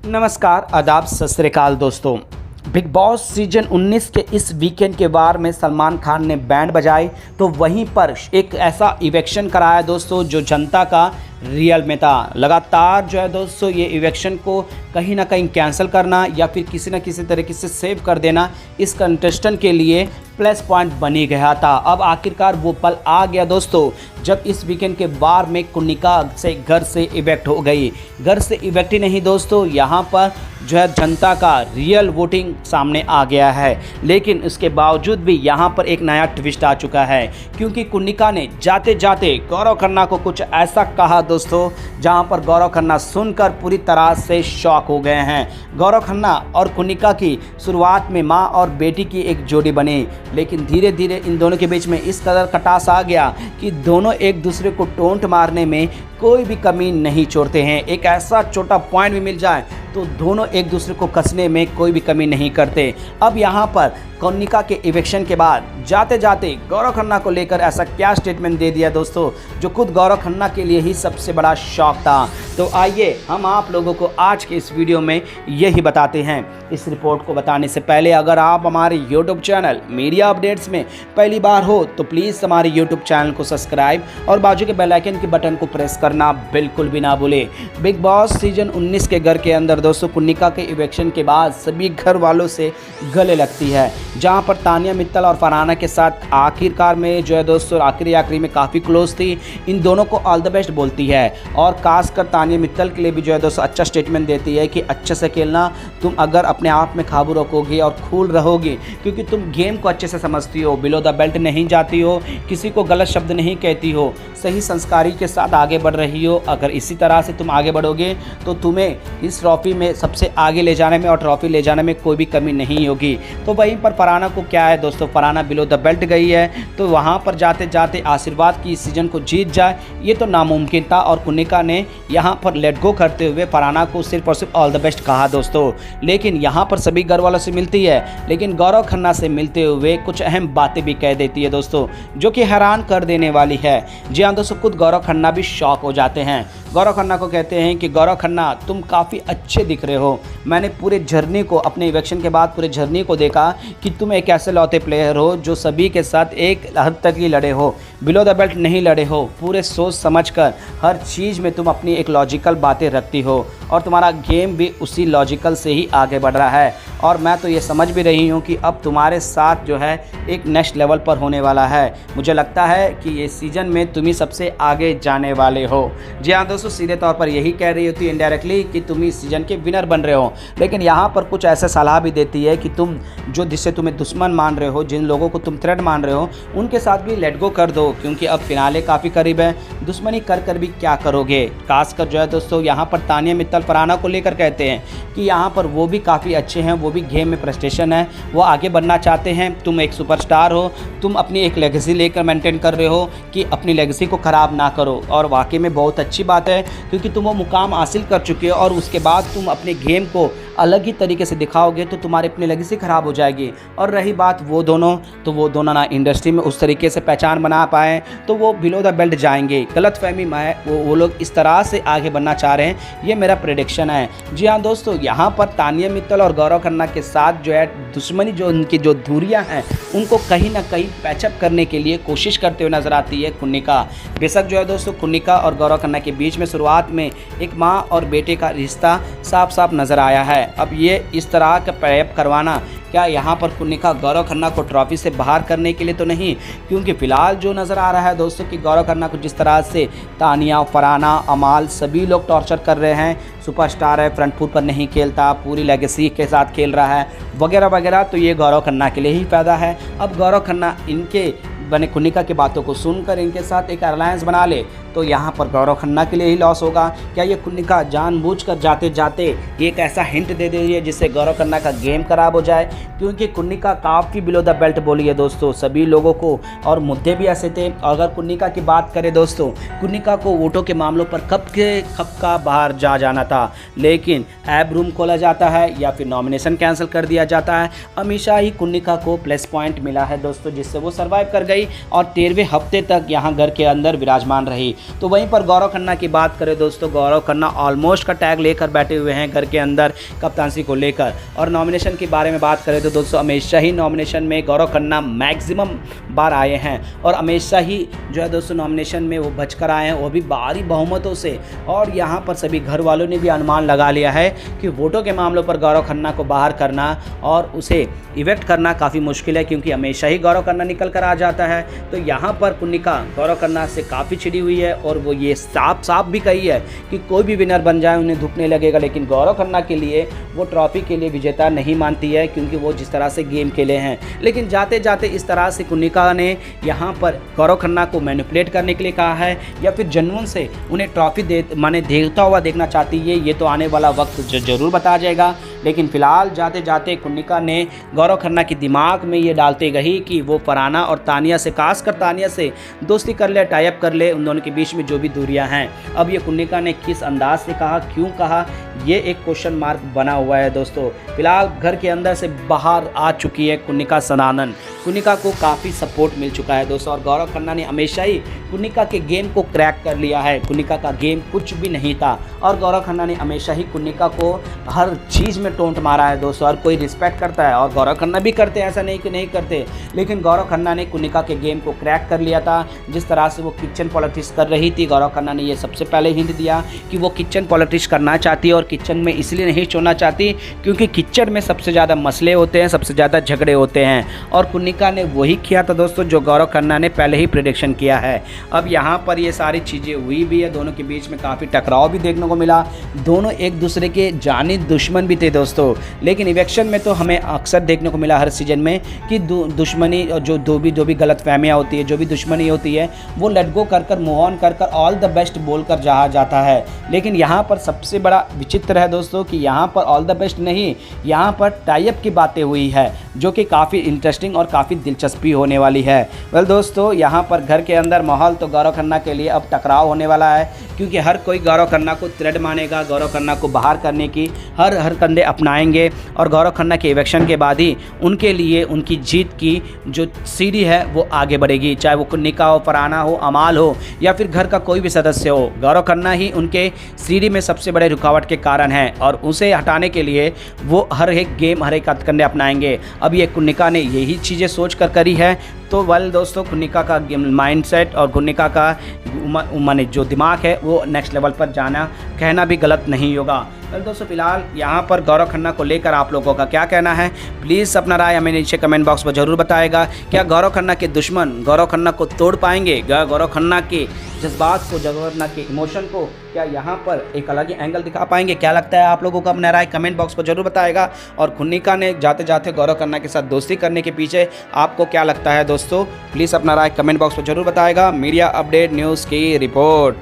नमस्कार, आदाब, सत श्री अकाल दोस्तों। बिग बॉस सीजन 19 के इस वीकेंड के बार में सलमान खान ने बैंड बजाई तो वहीं पर एक ऐसा इवेक्शन कराया दोस्तों जो जनता का रियल में था। लगातार जो है दोस्तों ये इवेक्शन को कहीं ना कहीं कैंसिल करना या फिर किसी न किसी तरीके से सेव कर देना इस कंटेस्टेंट के लिए प्लस पॉइंट बनी गया था। अब आखिरकार वो पल आ गया दोस्तों जब इस वीकेंड के बार में कुनिका से घर से इवेक्ट हो गई। घर से इवेक्ट ही नहीं दोस्तों, यहाँ पर जो है जनता का रियल वोटिंग सामने आ गया है। लेकिन उसके बावजूद भी यहाँ पर एक नया ट्विस्ट आ चुका है, क्योंकि कुनिका ने जाते जाते गौरव खन्ना को कुछ ऐसा कहा दोस्तों जहाँ पर गौरव खन्ना सुनकर पूरी तरह से शॉक हो गए हैं। गौरव खन्ना और कुनिका की शुरुआत में माँ और बेटी की एक जोड़ी बनी, लेकिन धीरे धीरे इन दोनों के बीच में इस कदर खटास आ गया कि दोनों एक दूसरे को टोंट मारने में कोई भी कमी नहीं छोड़ते हैं। एक ऐसा छोटा पॉइंट भी मिल जाए तो दोनों एक दूसरे को कसने में कोई भी कमी नहीं करते। अब यहाँ पर कुनिका के इवेक्शन के बाद जाते जाते गौरव खन्ना को लेकर ऐसा क्या स्टेटमेंट दे दिया दोस्तों जो खुद गौरव खन्ना के लिए ही सबसे बड़ा शॉक था। तो आइए हम आप लोगों को आज के इस वीडियो में यही बताते हैं। इस रिपोर्ट को बताने से पहले अगर आप हमारे यूट्यूब चैनल मीडिया अपडेट्स में पहली बार हो तो प्लीज़ हमारे यूट्यूब चैनल को सब्सक्राइब और बाजू के बेल आइकन के बटन को प्रेस करना बिल्कुल भी ना भूलें। बिग बॉस सीजन 19 के घर के अंदर दोस्तों कुनिका के इवेक्शन के बाद सभी घर वालों से गले लगती है, जहां पर तानिया मित्तल और फरहाना के साथ आखिरकार में जो है दोस्तों आखिरी में काफ़ी क्लोज थी। इन दोनों को ऑल द बेस्ट बोलती है और खासकर तानिया मित्तल के लिए भी जो है दोस्तों अच्छा स्टेटमेंट देती है कि अच्छे से खेलना, तुम अगर अपने आप में काबू रखोगे और कूल रहोगे क्योंकि तुम गेम को अच्छे से समझती हो, बिलो द बेल्ट नहीं जाती हो, किसी को गलत शब्द नहीं कहती हो, सही संस्कारी के साथ आगे बढ़ रही हो। अगर इसी तरह से तुम आगे बढ़ोगे तो तुम्हें इस ट्रॉफी में सबसे आगे ले जाने में और ट्रॉफी ले जाने में कोई भी कमी नहीं होगी। तो वहीं पर फरहाना को क्या है दोस्तों, फरहाना बिलो द बेल्ट गई है तो वहाँ पर जाते जाते आशीर्वाद की इस सीजन को जीत जाए ये तो नामुमकिन था। और कुनिका ने यहाँ पर लेट गो करते हुए फरहाना को सिर्फ और सिर्फ ऑल द बेस्ट कहा दोस्तों। लेकिन यहाँ पर सभी घर वालों से मिलती है, लेकिन गौरव खन्ना से मिलते हुए कुछ अहम बातें भी कह देती है दोस्तों जो कि हैरान कर देने वाली है। जी हाँ दोस्तों, खुद गौरव खन्ना भी शॉक हो जाते हैं। गौरव खन्ना को कहते हैं कि गौरव खन्ना तुम काफ़ी अच्छे दिख रहे हो। मैंने पूरे जर्नी को, अपने इवेक्शन के बाद पूरे जर्नी को देखा कि तुम एक ऐसे लौते प्लेयर हो जो सभी के साथ एक हद तक ही लड़े हो, बिलो द बेल्ट नहीं लड़े हो। पूरे सोच समझ कर हर चीज़ में तुम अपनी एक लॉजिकल बातें रखती हो और तुम्हारा गेम भी उसी लॉजिकल से ही आगे बढ़ रहा है। और मैं तो ये समझ भी रही हूँ कि अब तुम्हारे साथ जो है एक नेक्स्ट लेवल पर होने वाला है। मुझे लगता है कि ये सीज़न में तुम ही सबसे आगे जाने वाले हो। जी हाँ दोस्तों, सीधे तौर पर यही कह रही होती है इनडायरेक्टली कि तुम इस सीज़न के विनर बन रहे हो। लेकिन यहाँ पर कुछ ऐसा सलाह भी देती है कि तुम जो जिससे तुम्हें दुश्मन मान रहे हो, जिन लोगों को तुम थ्रेट मान रहे हो, उनके साथ भी लेट गो कर दो, क्योंकि अब फिनाले काफ़ी करीब है। दुश्मनी कर कर भी क्या करोगे। खासकर जो है दोस्तों यहाँ पर तानिया मित्तल फरहाना को लेकर कहते हैं कि यहाँ पर वो भी काफ़ी अच्छे हैं, वो भी गेम में प्रेस्टेशन है, वो आगे बढ़ना चाहते हैं। तुम एक सुपरस्टार हो, तुम अपनी एक लेगेसी लेकर मेंटेन कर रहे हो कि अपनी लेगेसी को ख़राब ना करो। और वाकई में बहुत अच्छी बात है क्योंकि तुम वो मुकाम हासिल कर चुके हो और उसके बाद तुम अपने गेम को अलग ही तरीके से दिखाओगे तो तुम्हारी अपनी लेगेसी ख़राब हो जाएगी। और रही बात वो दोनों, तो वो दोनों ना इंडस्ट्री में उस तरीके से पहचान बना पाए तो वो बिलो द बेल्ट जाएंगे। गलतफहमी में वो लोग इस तरह से आगे बढ़ना चाह रहे हैं, ये मेरा प्रेडिक्शन है। जी हाँ दोस्तों, यहाँ पर तानिया मित्तल और गौरव खन्ना के साथ जो है दुश्मनी, जो उनकी जो दूरियाँ हैं उनको कहीं ना कहीं पैचअप करने के लिए कोशिश करते हुए नजर आती है कुनिका। बेशक जो है दोस्तों कुनिका और गौरव खन्ना के बीच में शुरुआत में एक माँ और बेटे का रिश्ता साफ साफ नज़र आया है। अब ये इस तरह का प्रैप करवाना क्या यहाँ पर कुनिका गौरव खन्ना को ट्रॉफी से बाहर करने के लिए तो नहीं, क्योंकि फ़िलहाल जो नज़र आ रहा है दोस्तों कि गौरव खन्ना को जिस तरह से तानिया, फरहाना, अमाल सभी लोग टॉर्चर कर रहे हैं, सुपरस्टार है, फ्रंट फुट पर नहीं खेलता, पूरी लेगेसी के साथ खेल रहा है वगैरह वगैरह, तो ये गौरव खन्ना के लिए ही फ़ायदा है। अब गौरव खन्ना इनके बने कुनिका की बातों को सुनकर इनके साथ एक अलायंस बना ले तो यहाँ पर गौरव खन्ना के लिए ही लॉस होगा। क्या ये कुनिका जानबूझकर जाते जाते एक ऐसा हिंट दे दे रही है जिससे गौरव खन्ना का गेम खराब हो जाए, क्योंकि कुनिका काफ़ी बिलो द बेल्ट बोली है दोस्तों सभी लोगों को और मुद्दे भी ऐसे थे। अगर कुनिका की बात करें दोस्तों, कुनिका को वोटों के मामलों पर कब का बाहर जाना था, लेकिन ऐप रूम खोला जाता है या फिर नॉमिनेशन कैंसिल कर दिया जाता है। हमेशा ही कुनिका को प्लस पॉइंट मिला है दोस्तों, जिससे वो सर्वाइव कर गई और 13वें हफ्ते तक यहाँ घर के अंदर विराजमान रही। तो वहीं पर गौरव खन्ना की बात करें दोस्तों, गौरव खन्ना ऑलमोस्ट का टैग लेकर बैठे हुए हैं घर के अंदर कप्तानसी को लेकर। और नॉमिनेशन के बारे में बात करें तो दोस्तों हमेशा ही नॉमिनेशन में गौरव खन्ना मैक्सिमम बार आए हैं और हमेशा ही जो है दोस्तों नॉमिनेशन में वो बचकर आए हैं, वो भी भारी बहुमतों से। और यहाँ पर सभी घर वालों ने भी अनुमान लगा लिया है कि वोटों के मामलों पर गौरव खन्ना को बाहर करना और उसे इवेक्ट करना काफ़ी मुश्किल है, क्योंकि हमेशा ही गौरव खन्ना निकल कर आ जाता है। तो यहाँ पर कुन्निका गौरव खन्ना से काफ़ी चिड़ी हुई है और वो ये साफ भी कही है कि कोई भी विनर बन जाए उन्हें धुपने लगेगा, लेकिन गौरव खन्ना के लिए वो ट्रॉफी के लिए विजेता नहीं मानती है, क्योंकि वो जिस तरह से गेम खेले हैं। लेकिन जाते जाते इस तरह से कुन्निका ने यहाँ पर गौरव खन्ना को मैनिपुलेट करने के लिए कहा है या फिर जुनून से उन्हें ट्रॉफी देता हुआ देखना चाहती है, ये तो आने वाला वक्त जरूर बता जाएगा। लेकिन फिलहाल जाते जाते कुन्निका ने गौरव खन्ना के दिमाग में ये डालते गई कि वो फरहाना और तानिया से, खासकर तानिया से दोस्ती कर ले, टाई अप कर ले, उन दोनों के बीच में जो भी दूरियां हैं। अब ये कुन्निका ने किस अंदाज से कहा, क्यों कहा, ये एक क्वेश्चन मार्क बना हुआ है दोस्तों। फिलहाल घर के अंदर से बाहर आ चुकी है कुन्निका सनातन। कुन्निका को काफ़ी सपोर्ट मिल चुका है दोस्तों और गौरव खन्ना ने हमेशा ही कुन्निका के गेम को क्रैक कर लिया है। कुन्निका का गेम कुछ भी नहीं था और गौरव खन्ना ने हमेशा ही कुन्निका को हर चीज़ में टोंट मारा है दोस्तों। हर कोई रिस्पेक्ट करता है और गौरव खन्ना भी करते हैं, ऐसा नहीं कि नहीं करते, लेकिन गौरव खन्ना ने कुन्निका के गेम को क्रैक कर लिया था। जिस तरह से वो किचन पॉलिटिक्स कर रही थी, गौरव खन्ना ने ये सबसे पहले हिंट दिया कि वो किचन पॉलिटिक्स करना चाहती है और किचन में इसलिए नहीं छोड़ना चाहती क्योंकि किचन में सबसे ज़्यादा मसले होते हैं, सबसे ज़्यादा झगड़े होते हैं। और कुन्निका ने वही किया था दोस्तों जो गौरव खन्ना ने पहले ही प्रेडिक्शन किया है। अब यहाँ पर ये सारी चीज़ें हुई भी है, दोनों के बीच में काफ़ी टकराव भी देखने को मिला, दोनों एक दूसरे के जानी दुश्मन भी थे दोस्तों। लेकिन इलेक्शन में तो हमें अक्सर देखने को मिला हर सीजन में कि दुश्मनी और जो भी गलत फहमियाँ होती है, जो भी दुश्मनी होती है, वो लेट गो कर मूव ऑन कर ऑल द बेस्ट बोलकर जहाँ जाता है। लेकिन यहाँ पर सबसे बड़ा विचित्र है दोस्तों कि यहाँ पर ऑल द बेस्ट नहीं, यहाँ पर टाई अप की बातें हुई है जो कि काफ़ी इंटरेस्टिंग और काफ़ी दिलचस्पी होने वाली है। वेल दोस्तों, यहाँ पर घर के अंदर माहौल तो गौरव खन्ना के लिए अब टकराव होने वाला है, क्योंकि हर कोई गौरव खन्ना को थ्रेड मानेगा, गौरव खन्ना को बाहर करने की हर कंधे अपनाएंगे और गौरव खन्ना के इलेक्शन के बाद ही उनके लिए उनकी जीत की जो सीढ़ी है वो आगे बढ़ेगी। चाहे वो कुन्निका हो, फरहाना हो, अमाल हो या फिर घर का कोई भी सदस्य हो, गौरव खन्ना ही उनके सीढ़ी में सबसे बड़े रुकावट के कारण है और उसे हटाने के लिए वो हर एक गेम, हर एक हथकंडे अपनाएंगे। अब ये कुन्निका ने यही चीज़ें सोच कर करी है। तो वेल दोस्तों, कुन्निका का माइंडसेट और कुन्निका का माने जो दिमाग है वो नेक्स्ट लेवल पर जाना कहना भी गलत नहीं होगा। वेल दोस्तों, फिलहाल यहाँ पर गौरव खन्ना को लेकर आप लोगों का क्या कहना है, प्लीज़ अपना राय हमें नीचे कमेंट बॉक्स में ज़रूर बताएगा। क्या गौरव खन्ना के दुश्मन गौरव खन्ना को तोड़ पाएंगे? गौरव खन्ना के जज्बात को, गौरव खन्ना के इमोशन को क्या यहाँ पर एक अलग ही एंगल दिखा पाएंगे? क्या लगता है आप लोगों को? अपना राय कमेंट बॉक्स पर जरूर बताएगा। और कुन्निका ने जाते जाते गौरव खन्ना के साथ दोस्ती करने के पीछे आपको क्या लगता है दोस्तों? प्लीज़ अपना राय कमेंट बॉक्स पर जरूर बताएगा। मीडिया अपडेट न्यूज़ की रिपोर्ट।